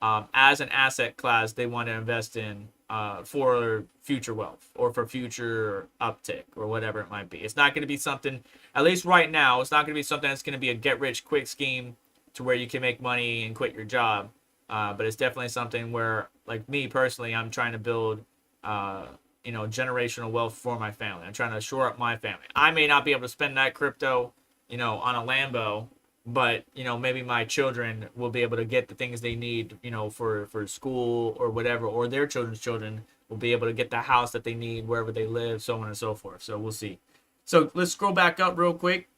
as an asset class they want to invest in for future wealth or for future uptick or whatever it might be. It's not going to be something, at least right now, it's not going to be something that's going to be a get rich quick scheme to where you can make money and quit your job. But it's definitely something where, like me personally, I'm trying to build generational wealth for my family. I'm trying to shore up my family. I may not be able to spend that crypto, on a Lambo, but maybe my children will be able to get the things they need, for school or whatever, or their children's children will be able to get the house that they need wherever they live, so on and so forth. So we'll see. So let's scroll back up real quick.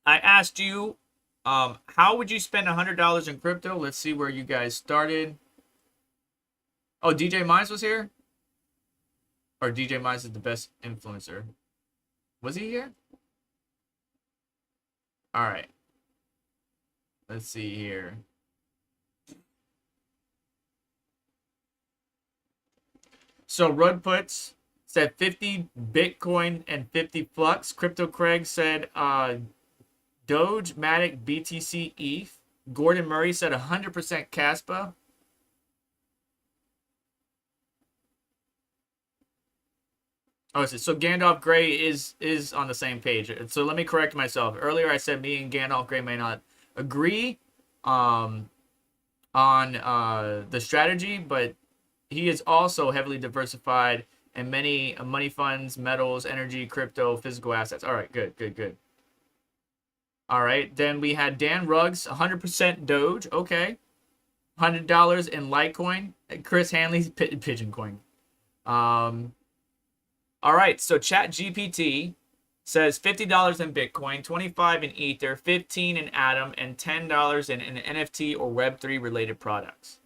I asked you, how would you spend $100 in crypto? Let's see where you guys started. Oh, DJ Mines was here? Or DJ Mines is the best influencer. Was he here? All right. Let's see here. So Rud Puts said 50 Bitcoin and 50 Flux. Crypto Craig said Doge, Matic, BTC, ETH. Gordon Murray said 100% Caspa. Oh, so Gandalf Gray is on the same page. So let me correct myself. Earlier I said me and Gandalf Gray may not agree on the strategy, but he is also heavily diversified in many money funds, metals, energy, crypto, physical assets. All right, good. All right, then we had Dan Ruggs, 100% Doge. Okay, $100 in Litecoin. Chris Hanley's Pigeon Coin. All right, so ChatGPT says $50 in Bitcoin, $25 in Ether, $15 in Atom, and $10 in NFT or Web3 related products.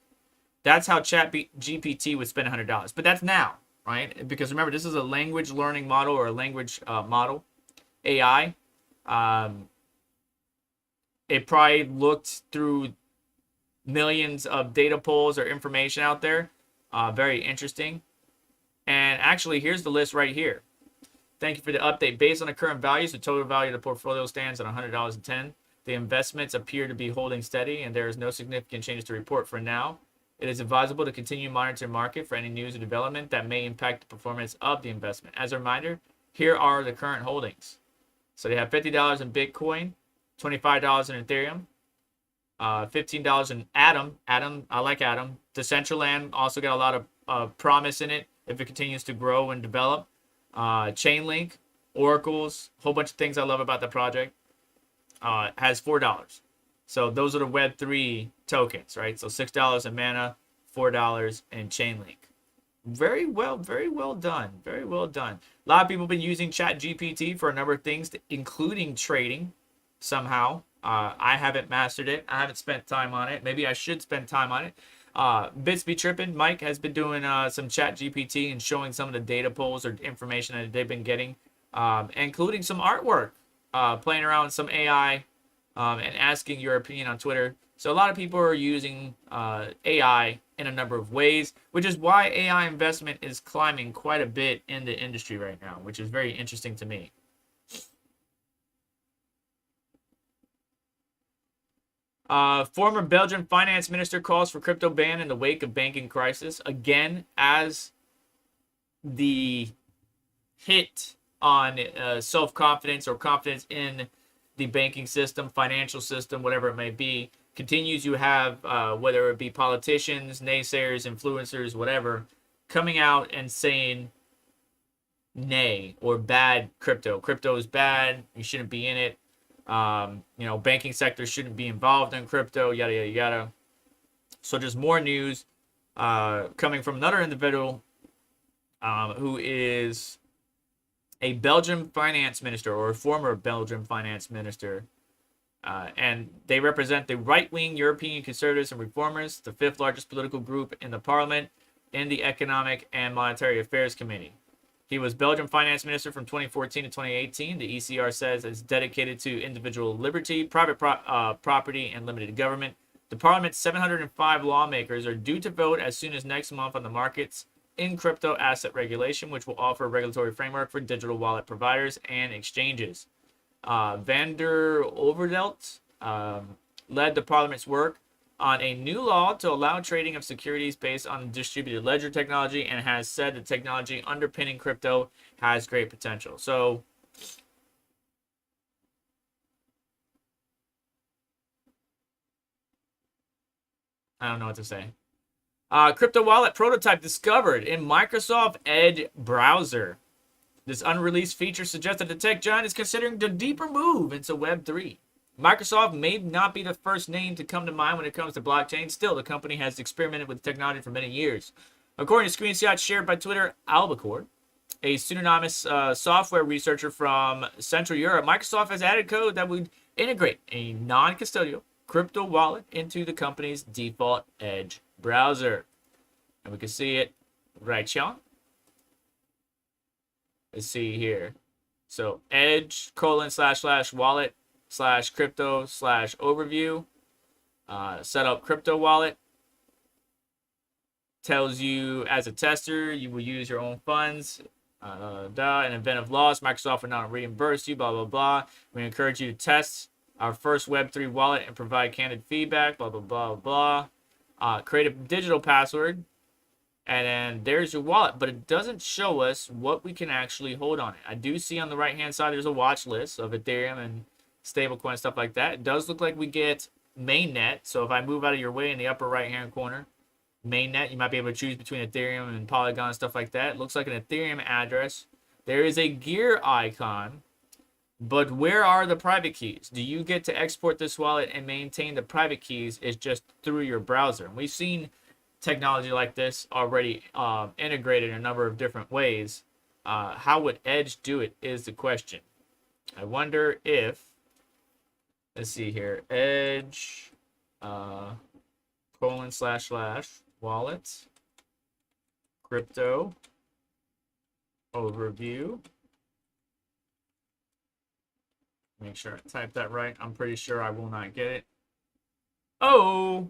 That's how ChatGPT would spend $100. But that's now, right? Because remember, this is a language learning model or a language model, AI. It probably looked through millions of data pulls or information out there. Very interesting. And actually, here's the list right here. Thank you for the update. Based on the current values, the total value of the portfolio stands at $100.10. The investments appear to be holding steady, and there is no significant changes to report for now. It is advisable to continue monitoring the market for any news or development that may impact the performance of the investment. As a reminder, here are the current holdings. So they have $50 in Bitcoin, $25 in Ethereum, $15 in Atom. I like Atom. Decentraland also got a lot of promise in it if it continues to grow and develop. Chainlink, Oracles, a whole bunch of things I love about the project. Has $4. So those are the Web3 tokens, right? So $6 in Mana, $4 in Chainlink. Very well done. Very well done. A lot of people have been using ChatGPT for a number of things, including trading somehow. I haven't mastered it. I haven't spent time on it. Maybe I should spend time on it. Bits Be Trippin', Mike has been doing some ChatGPT and showing some of the data pulls or information that they've been getting, including some artwork, playing around with some AI, and asking your opinion on Twitter. So a lot of people are using AI in a number of ways, which is why AI investment is climbing quite a bit in the industry right now, which is very interesting to me. Former Belgian finance minister calls for crypto ban in the wake of banking crisis. Again, as the hit on self-confidence or confidence in the banking system, financial system, whatever it may be, continues, you have, whether it be politicians, naysayers, influencers, whatever, coming out and saying nay or bad crypto. Crypto is bad. You shouldn't be in it. Banking sector shouldn't be involved in crypto, yada, yada, yada. So just more news coming from another individual who is a Belgian finance minister or a former Belgian finance minister. And they represent the right-wing European conservatives and reformers, the fifth largest political group in the parliament, in the Economic and Monetary Affairs Committee. He was Belgian finance minister from 2014 to 2018. The ECR says it's dedicated to individual liberty, private property, and limited government. The parliament's 705 lawmakers are due to vote as soon as next month on the markets in crypto asset regulation, which will offer a regulatory framework for digital wallet providers and exchanges. Vander Overdelt led the Parliament's work on a new law to allow trading of securities based on distributed ledger technology, and has said the technology underpinning crypto has great potential. So I don't know what to say. Crypto wallet prototype discovered in Microsoft Edge browser. This unreleased feature suggests that the tech giant is considering the deeper move into Web3. Microsoft may not be the first name to come to mind when it comes to blockchain. Still, the company has experimented with technology for many years. According to screenshots shared by Twitter Albacore, a pseudonymous software researcher from Central Europe, Microsoft has added code that would integrate a non-custodial crypto wallet into the company's default Edge browser. And we can see it right here. Let's see here. So Edge : // wallet / crypto / overview. Set up crypto wallet. Tells you as a tester, you will use your own funds. In event of loss, Microsoft will not reimburse you, blah, blah, blah. We encourage you to test our first Web3 wallet and provide candid feedback, blah, blah, blah, blah. Create a digital password, and then there's your wallet, but it doesn't show us what we can actually hold on it. I do see on the right-hand side there's a watch list of Ethereum and stablecoin, stuff like that. It does look like we get mainnet, so if I move out of your way in the upper right-hand corner, mainnet, you might be able to choose between Ethereum and Polygon, stuff like that. It looks like an Ethereum address. There is a gear icon, but where are the private keys? Do you get to export this wallet and maintain the private keys? Is just through your browser. And we've seen technology like this already integrated in a number of different ways. How would Edge do it is the question. I wonder if, let's see here, Edge : / wallet crypto overview. Make sure I type that right. I'm pretty sure I will not get it. Oh!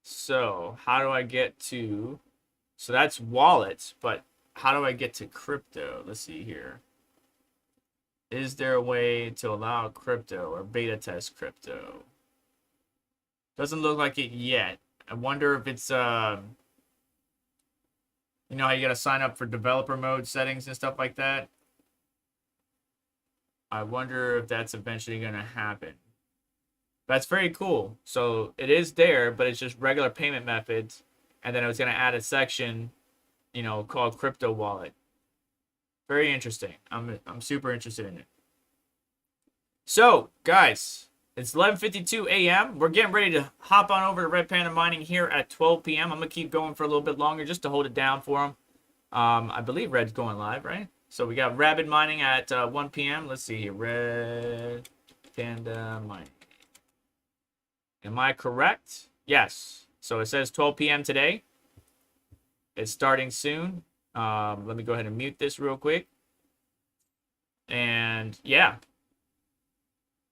So, how do I get to... So that's wallets, but how do I get to crypto? Let's see here. Is there a way to allow crypto or beta test crypto? Doesn't look like it yet. I wonder if it's, you know how you got to sign up for developer mode settings and stuff like that? I wonder if that's eventually going to happen. That's very cool. So it is there, but it's just regular payment methods. And then it was going to add a section, you know, called crypto wallet. Very interesting. I'm super interested in it. So, guys, it's 11:52 a.m. We're getting ready to hop on over to Red Panda Mining here at 12 p.m. I'm going to keep going for a little bit longer just to hold it down for them. I believe Red's going live, right? So we got Rabid Mining at 1 p.m. Let's see here. Red Panda Mining. Am I correct? Yes. So it says 12 p.m. today. It's starting soon. Let me go ahead and mute this real quick. And yeah.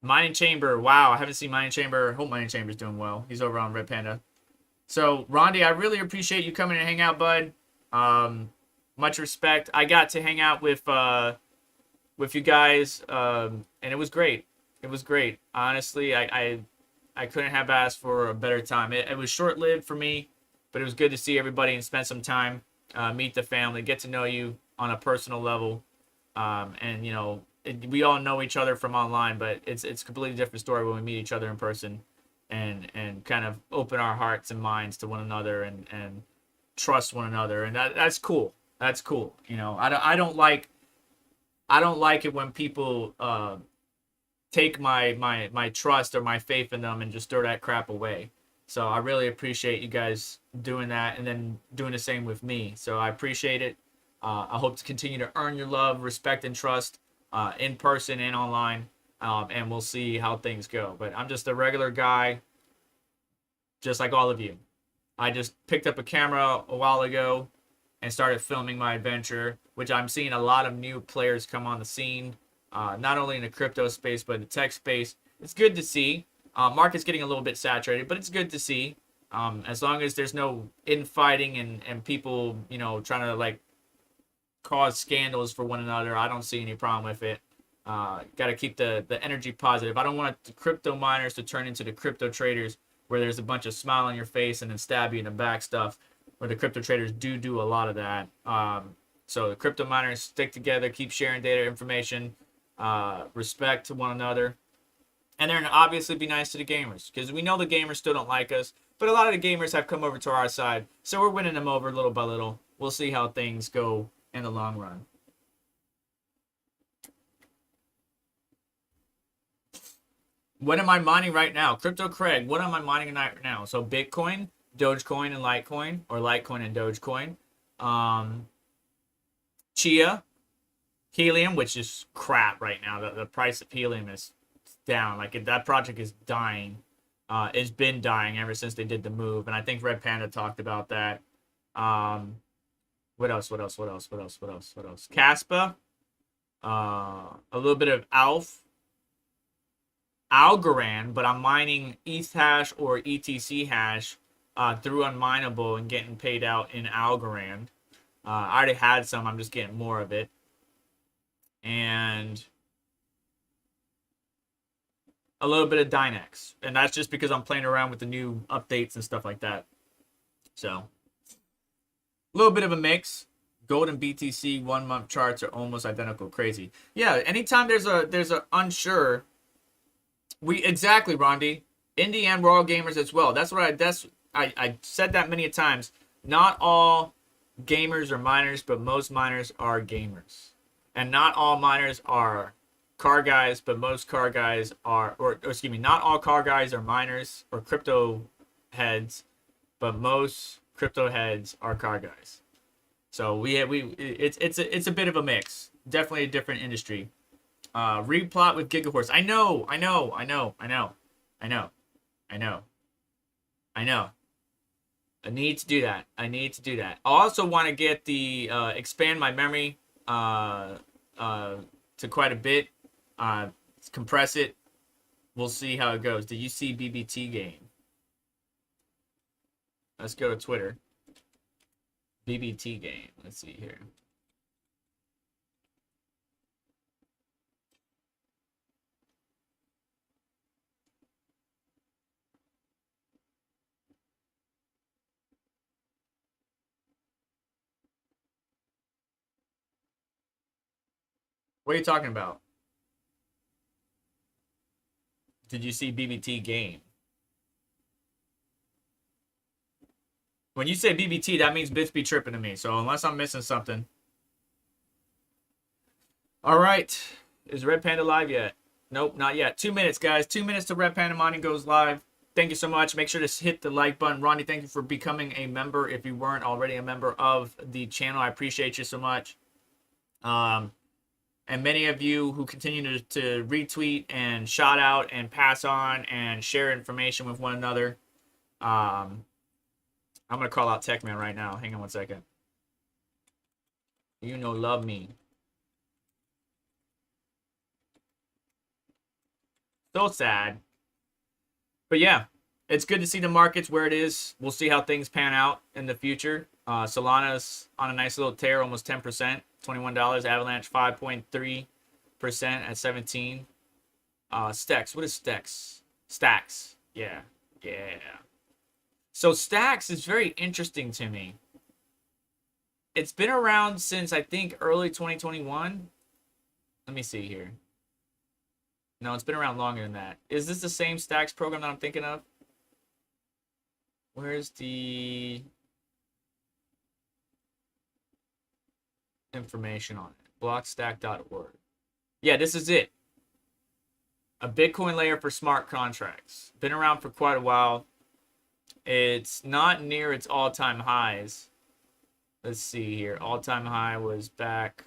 Mining Chamber. Wow, I haven't seen Mining Chamber. Hope Mining Chamber's doing well. He's over on Red Panda. So, Rondi, I really appreciate you coming and hang out, bud. Much respect. I got to hang out with you guys, and it was great. It was great. Honestly, I couldn't have asked for a better time. It was short-lived for me, but it was good to see everybody and spend some time, meet the family, get to know you on a personal level. And, you know, we all know each other from online, but it's a completely different story when we meet each other in person and kind of open our hearts and minds to one another and trust one another. And that's cool. That's cool. You know, I don't like it when people take my trust or my faith in them and just throw that crap away. So I really appreciate you guys doing that and then doing the same with me. So I appreciate it. I hope to continue to earn your love, respect, and trust in person and online. And we'll see how things go. But I'm just a regular guy, just like all of you. I just picked up a camera a while ago and started filming my adventure, which I'm seeing a lot of new players come on the scene, not only in the crypto space, but in the tech space. It's good to see. Market's getting a little bit saturated, but it's good to see. As long as there's no infighting and people, you know, trying to like cause scandals for one another, I don't see any problem with it. Got to keep the energy positive. I don't want the crypto miners to turn into the crypto traders where there's a bunch of smile on your face and then stab you in the back stuff, where the crypto traders do a lot of that. So the crypto miners stick together, keep sharing data, information, respect to one another. And then obviously be nice to the gamers, because we know the gamers still don't like us, but a lot of the gamers have come over to our side, so we're winning them over little by little. We'll see how things go in the long run. What am I mining right now? Crypto Craig, what am I mining right now? So Bitcoin, Dogecoin, and Litecoin, or Litecoin and Dogecoin. Chia, Helium, which is crap right now. The price of Helium is down. Like, that project is dying. It's been dying ever since they did the move, and I think Red Panda talked about that. What else? Caspa, a little bit of Algorand, but I'm mining ETH hash or ETC hash through Unminable and getting paid out in Algorand. I already had some. I'm just getting more of it. And a little bit of Dynex. And that's just because I'm playing around with the new updates and stuff like that. So, a little bit of a mix. Gold and BTC 1 month charts are almost identical. Crazy. Yeah, anytime there's a unsure, exactly, Rondi. In the end, we're all gamers as well. I said that many times. Not all gamers are miners, but most miners are gamers. And not all miners are car guys, but most car guys are, or excuse me, not all car guys are miners or crypto heads, but most crypto heads are car guys. So it's a bit of a mix. Definitely a different industry. Replot with Gigahorse. I know. I need to do that. I also want to get the expand my memory to quite a bit. Compress it. We'll see how it goes. Did you see BBT game? Let's go to Twitter. BBT game. Let's see here. What are you talking about? Did you see BBT game? When you say BBT, that means bits be tripping to me. So unless I'm missing something. All right. Is Red Panda live yet? Nope, not yet. 2 minutes, guys. 2 minutes to Red Panda Mining goes live. Thank you so much. Make sure to hit the like button. Ronnie, thank you for becoming a member. If you weren't already a member of the channel, I appreciate you so much. And many of you who continue to retweet and shout out and pass on and share information with one another. I'm going to call out Techman right now. Hang on 1 second. You know, love me. So sad. But yeah, it's good to see the markets where it is. We'll see how things pan out in the future. Solana's on a nice little tear, almost 10%. $21. Avalanche 5.3% at 17. Stacks. What is Stacks? Stacks. Yeah. So Stacks is very interesting to me. It's been around since I think early 2021. Let me see here. No, it's been around longer than that. Is this the same Stacks program that I'm thinking of? Where's the information on it? Blockstack.org. Yeah, this is it. A Bitcoin layer for smart contracts. Been around for quite a while. It's not near its all-time highs. Let's see here. All-time high was back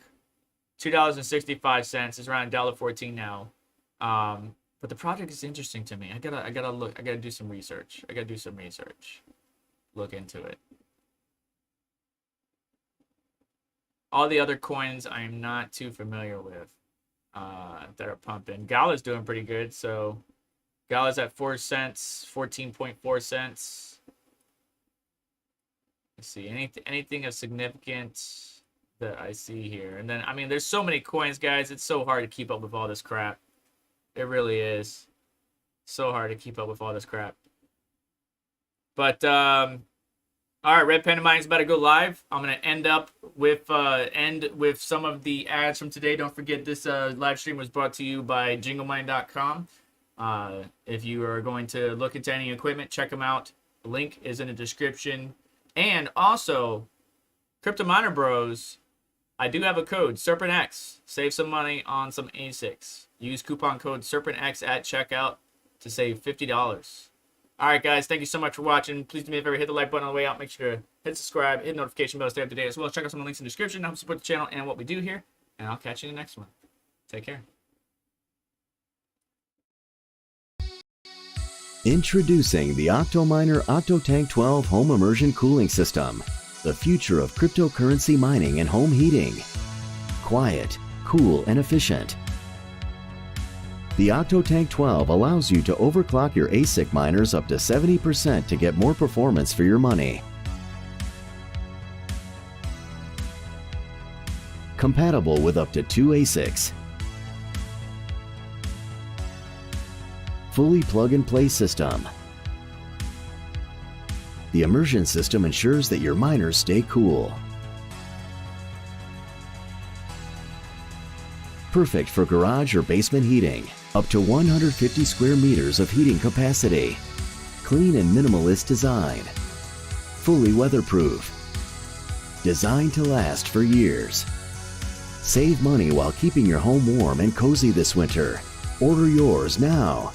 $2.65. It's around $1.14 now. But the project is interesting to me. I gotta look. I gotta do some research. Look into it. All the other coins I'm not too familiar with that are pumping. Gala's doing pretty good, so Gala's at 4 cents, 14.4 cents. Let's see, anything of significance that I see here. And then, I mean, there's so many coins, guys. It's so hard to keep up with all this crap. It really is. So hard to keep up with all this crap. But, all right, Red Panda Mining's about to go live. I'm going to end with some of the ads from today. Don't forget this live stream was brought to you by jinglemine.com. If you are going to look into any equipment, check them out. The link is in the description. And also, Crypto Miner Bros, I do have a code, SerpentX. Save some money on some ASICs. Use coupon code SerpentX at checkout to save $50. All right, guys, thank you so much for watching. Please do me a favor, hit the like button on the way out. Make sure to hit subscribe, hit the notification bell to stay up to date, as well as check out some of the links in the description to help support the channel and what we do here. And I'll catch you in the next one. Take care. Introducing the Octominer OctoTank 12 Home Immersion Cooling System, the future of cryptocurrency mining and home heating. Quiet, cool, and efficient. The OctoTank 12 allows you to overclock your ASIC miners up to 70% to get more performance for your money. Compatible with up to 2 ASICs. Fully plug-and-play system. The immersion system ensures that your miners stay cool. Perfect for garage or basement heating. Up to 150 square meters of heating capacity. Clean and minimalist design. Fully weatherproof. Designed to last for years. Save money while keeping your home warm and cozy this winter. Order yours now.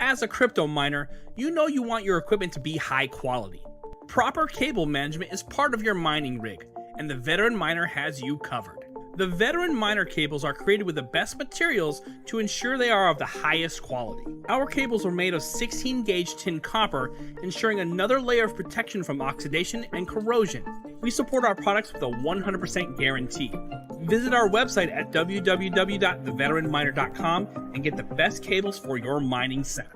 As a crypto miner, you know you want your equipment to be high quality. Proper cable management is part of your mining rig, and the Veteran Miner has you covered. The Veteran Miner cables are created with the best materials to ensure they are of the highest quality. Our cables are made of 16-gauge tin copper, ensuring another layer of protection from oxidation and corrosion. We support our products with a 100% guarantee. Visit our website at www.theveteranminer.com and get the best cables for your mining setup.